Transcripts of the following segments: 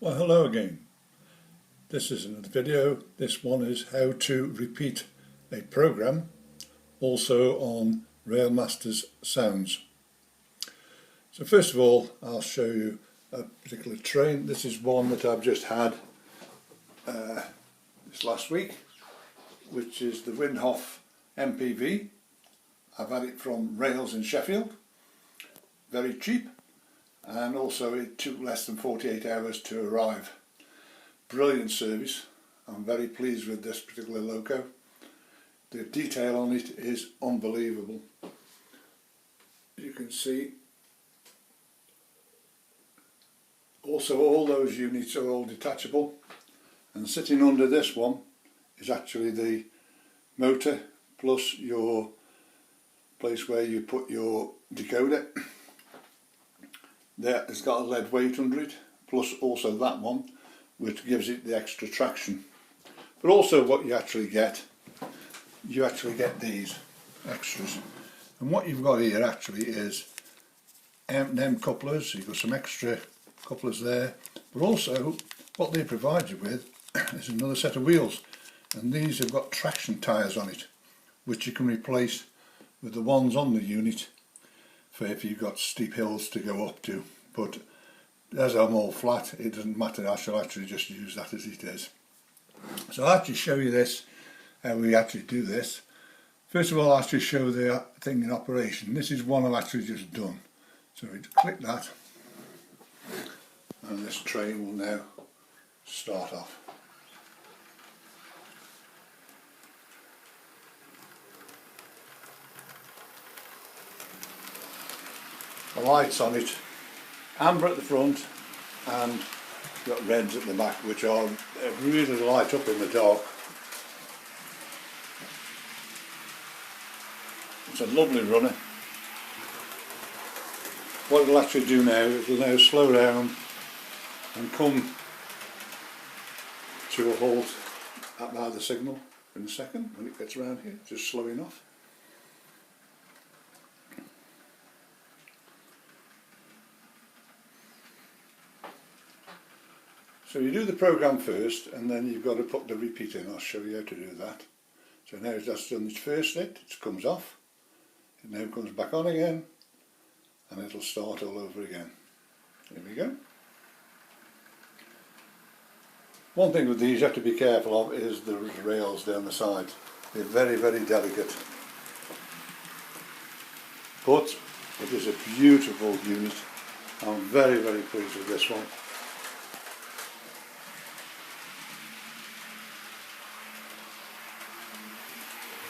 Well, hello again. This is another video. This one is how to repeat a program, also on Railmaster's sounds. So first of all, I'll show you a particular train. This is one that I've just had this last week, which is the Windhoff MPV. I've had it from Rails in Sheffield, very cheap. And also it took less than 48 hours to arrive. Brilliant service. I'm very pleased with this particular loco. The detail on it is unbelievable. You can see also all those units are all detachable, and sitting under this one is actually the motor plus your place where you put your decoder. There, it's got a lead weight under it, plus also that one, which gives it the extra traction. But also what you actually get these extras. And what you've got here actually is them couplers. You've got some extra couplers there, but also what they provide you with is another set of wheels. And these have got traction tyres on it, which you can replace with the ones on the unit for if you've got steep hills to go up to. But as I'm all flat, it doesn't matter. I shall actually just use that as it is. So I'll actually show you this, how we actually do this. First of all, I'll actually show the thing in operation. This is one I've actually just done. So we click that, and this train will now start off. The lights on it, amber at the front and got reds at the back, which are really light up in the dark. It's a lovely runner. What it'll actually do now is it'll now slow down and come to a halt at by the signal in a second when it gets around here, just slowing off. So you do the program first, and then you've got to put the repeat in. I'll show you how to do that. So now that's done its first hit, it comes off, it now comes back on again, and it'll start all over again. Here we go. One thing with these you have to be careful of is the rails down the side. They're very, very delicate. But it is a beautiful unit. I'm very, very pleased with this one.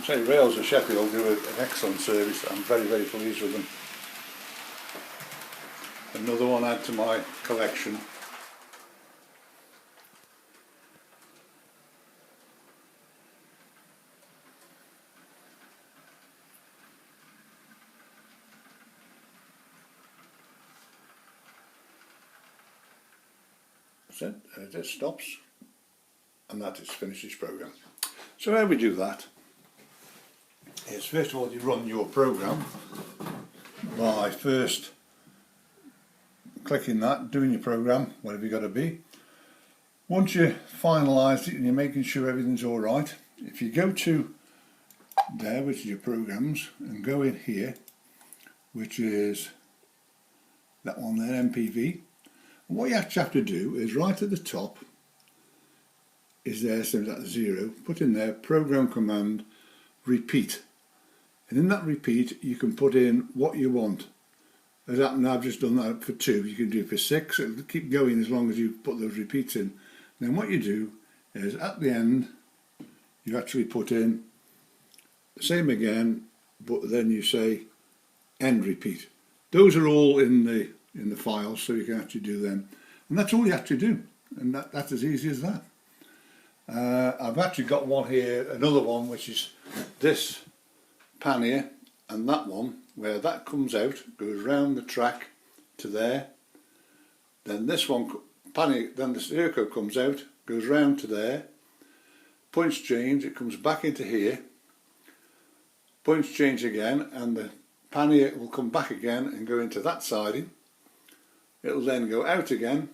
Say Rails of Sheffield do an excellent service. I'm very, very pleased with them. Another one add to my collection. That's it, and it just stops, and that is finished this program. So how we do that is, first of all, you run your program by first clicking that, doing your program, whatever you got to be. Once you finalised it and you're making sure everything's all right, if you go to there, which is your programs, and go in here, which is that one there, MPV, and what you actually have to do is right at the top is there, so that's 0, put in there program command repeat. And in that repeat you can put in what you want. As happened, I've just done that for 2, you can do it for 6, it'll keep going as long as you put those repeats in. Then what you do is at the end you actually put in the same again, but then you say end repeat. Those are all in the file, so you can actually do them. And that's all you actually do, and that's as easy as that. I've actually got one here, another one, which is this pan here, and that one where that comes out, goes round the track to there, then this one pan, then the steer code comes out, goes round to there, points change, it comes back into here, points change again, and the pan here will come back again and go into that siding. It'll then go out again,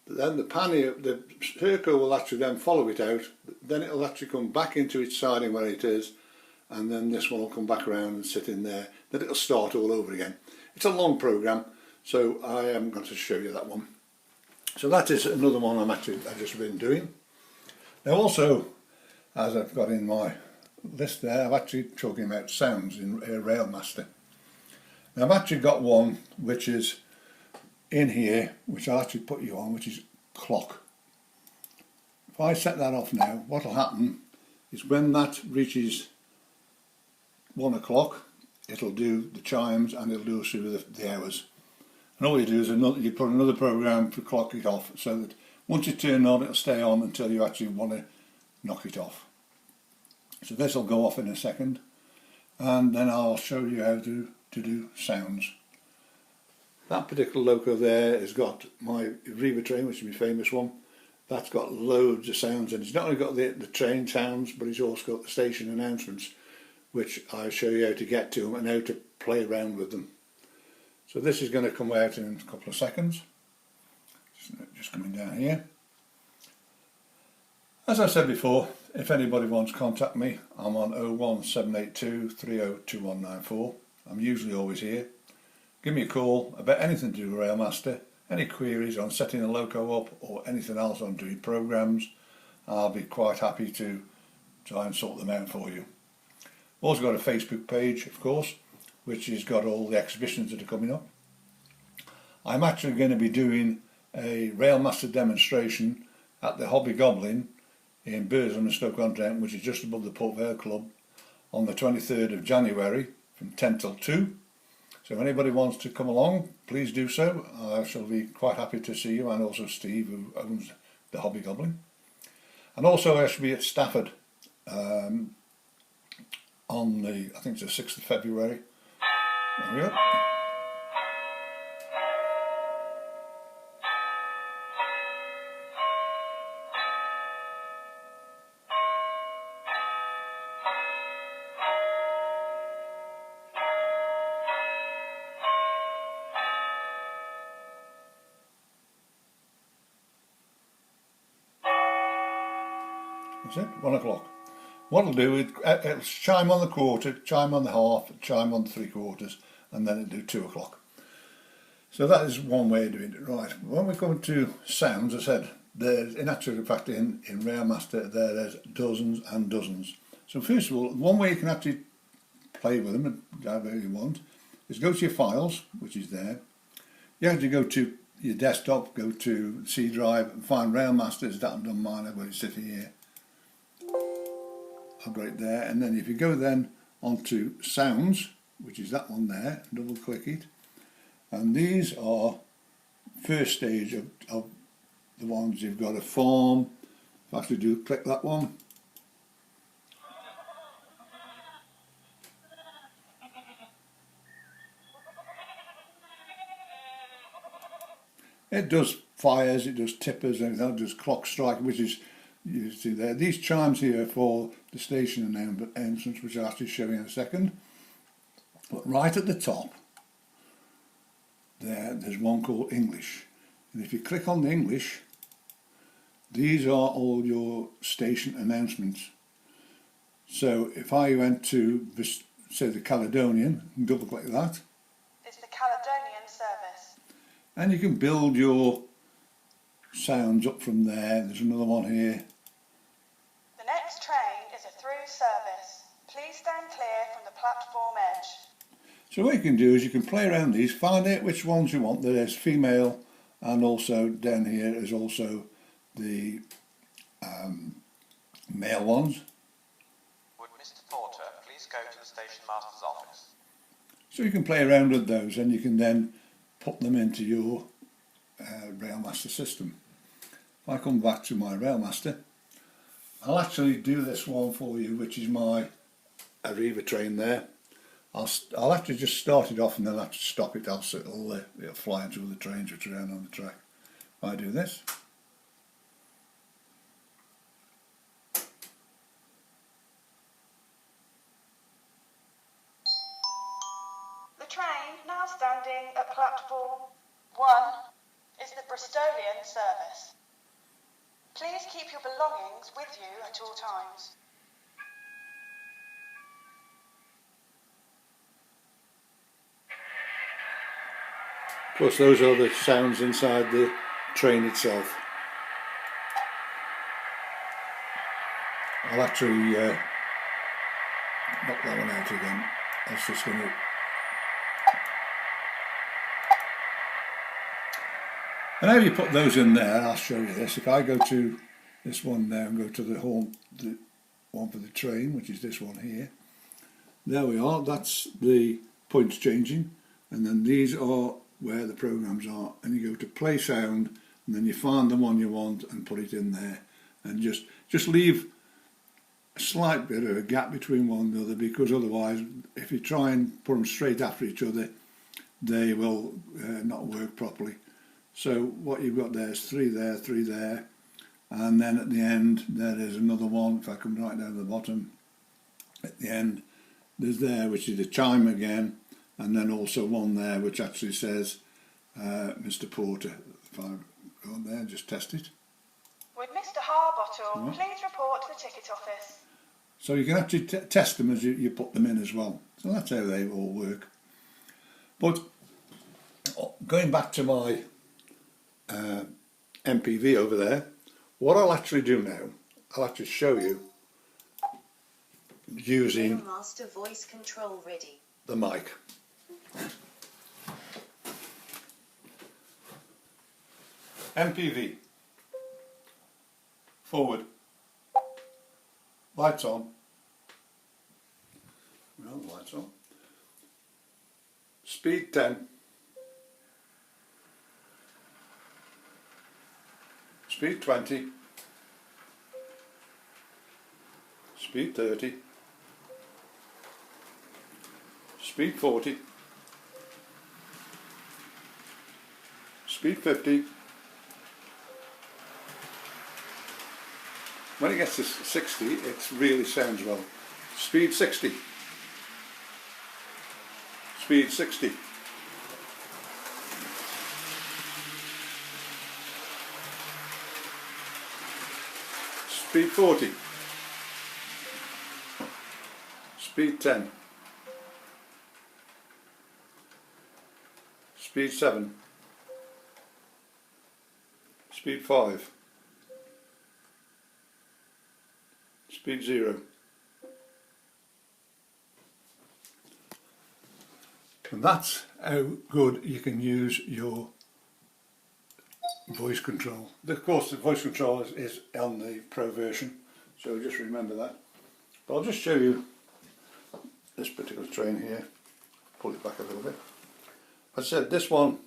Then the circle will actually then follow it out, then it'll actually come back into its siding where it is, and then this one will come back around and sit in there. Then it'll start all over again. It's a long program, so I am going to show you that one. So that is another one I've just been doing. Now also, as I've got in my list there, I'm actually talking about sounds in Railmaster. Now I've actually got one which is in here, which I'll actually put you on, which is clock. If I set that off now, what will happen is when that reaches 1 o'clock, it'll do the chimes and it'll do us through the hours. And all you do is you put another program to clock it off, so that once you turn it on, it'll stay on until you actually want to knock it off. So this will go off in a second, and then I'll show you how to do sounds. That particular loco there has got my Riva train, which is my famous one. That's got loads of sounds, and it's not only got the train sounds, but it's also got the station announcements, which I'll show you how to get to them and how to play around with them. So this is going to come out in a couple of seconds. Just coming down here. As I said before, if anybody wants to contact me, I'm on 01782 302194. I'm usually always here. Give me a call about anything to do with Railmaster, any queries on setting a loco up or anything else on doing programs. I'll be quite happy to try and sort them out for you. Also got a Facebook page, of course, which has got all the exhibitions that are coming up. I'm actually going to be doing a Railmaster demonstration at the Hobby Goblin in Burslem and Stoke-on-Trent, which is just above the Port Vale Club, on the 23rd of January from 10 till 2. So if anybody wants to come along, please do so. I shall be quite happy to see you, and also Steve, who owns the Hobby Goblin. And also I shall be at Stafford on the, I think it's the 6th of February. There we go. That's it, 1 o'clock. What it'll do is it'll chime on the quarter, chime on the half, chime on the 3/4, and then it'll do 2 o'clock. So that is one way of doing it. Right, when we come to sounds, I said, there's, in actual fact, in Railmaster, there's dozens and dozens. So first of all, one way you can actually play with them, and however you want, is go to your files, which is there. You have to go to your desktop, go to C drive, and find Railmasters. That I've done mine, I've got it sitting here. I've got it there, and then if you go then onto sounds, which is that one there, double click it, and these are first stage of the ones. You've got a form. If I actually do click that one, it does fires, it does tippers, and it does clock strike, which is, you see there. These chimes here are for the station announcements, which I'll actually show you in a second. But right at the top there's one called English, and if you click on the English, these are all your station announcements. So if I went to, say, the Caledonian, double click that. It's the Caledonian service. And you can build your sounds up from there. There's another one here. The next train is a through service. Please stand clear from the platform edge. So what you can do is you can play around these, find out which ones you want. There's female, and also down here is also the male ones. Would Mr. Porter please go to the station master's office? So you can play around with those, and you can then put them into your Railmaster system. If I come back to my Railmaster, I'll actually do this one for you, which is my Arriva train there. I'll have to just start it off and then I'll have to stop it, else it'll fly into other trains which are around on the track. If I do this. The train now standing at platform 1 is the Bristolian service. Please keep your belongings with you at all times. Of course, those are the sounds inside the train itself. I'll actually knock that one out again. That's just going to... And how you put those in there, I'll show you this. If I go to this one there and go to the one for the train, which is this one here, there we are. That's the points changing, and then these are where the programs are, and you go to play sound, and then you find the one you want and put it in there, and just leave a slight bit of a gap between one and the other, because otherwise if you try and put them straight after each other, they will not work properly. So what you've got there is three there, and then at the end there is another one. If I come right down to the bottom, at the end there's there, which is a chime again, and then also one there which actually says Mr. Porter. If I go on there and just test it. Would Mr. Harbottle please report to the ticket office? So you can actually test them as you put them in as well. So that's how they all work. But going back to my MPV over there, what I'll actually do now, I'll actually show you using Railmaster voice control ready. the mic. MPV, forward, lights on, well, lights on, speed 10, speed 20, speed 30, speed 40, speed 50. When it gets to 60, it really sounds well. Speed 60. Speed 60. Speed 40. Speed 10. Speed 7. Speed 5. Speed 0. And that's how good you can use your voice control. Of course, the voice control is on the Pro version, so just remember that. But I'll just show you this particular train here. Pull it back a little bit. As I said, this one,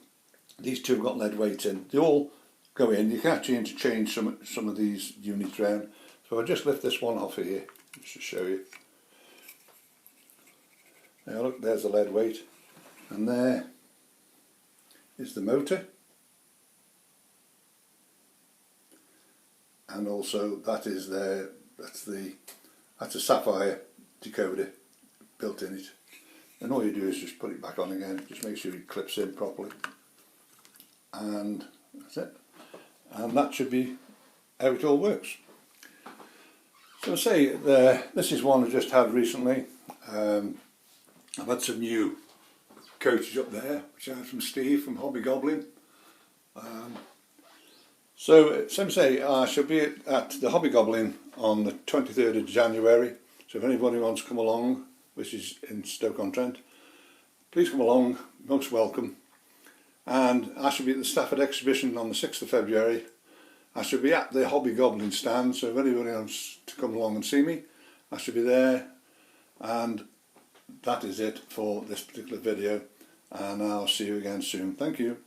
these two have got lead weights in. They all go in. You can actually interchange some of these units around. So I'll just lift this one off here, just to show you. Now look, there's the lead weight, and there is the motor, and also that is there. That's a sapphire decoder built in it, and all you do is just put it back on again. Just make sure it clips in properly, and that's it. And that should be how it all works. So say this is one I just had recently. I've had some new coaches up there, which I had from Steve from Hornby Railmaster. So some say I shall be at the Hornby Railmaster on the 23rd of January. So if anybody wants to come along, which is in Stoke-on-Trent, please come along, most welcome. And I shall be at the Stafford exhibition on the 6th of February. I should be at the Hornby Railmaster stand, so if anybody wants to come along and see me, I should be there. And that is it for this particular video, and I'll see you again soon. Thank you.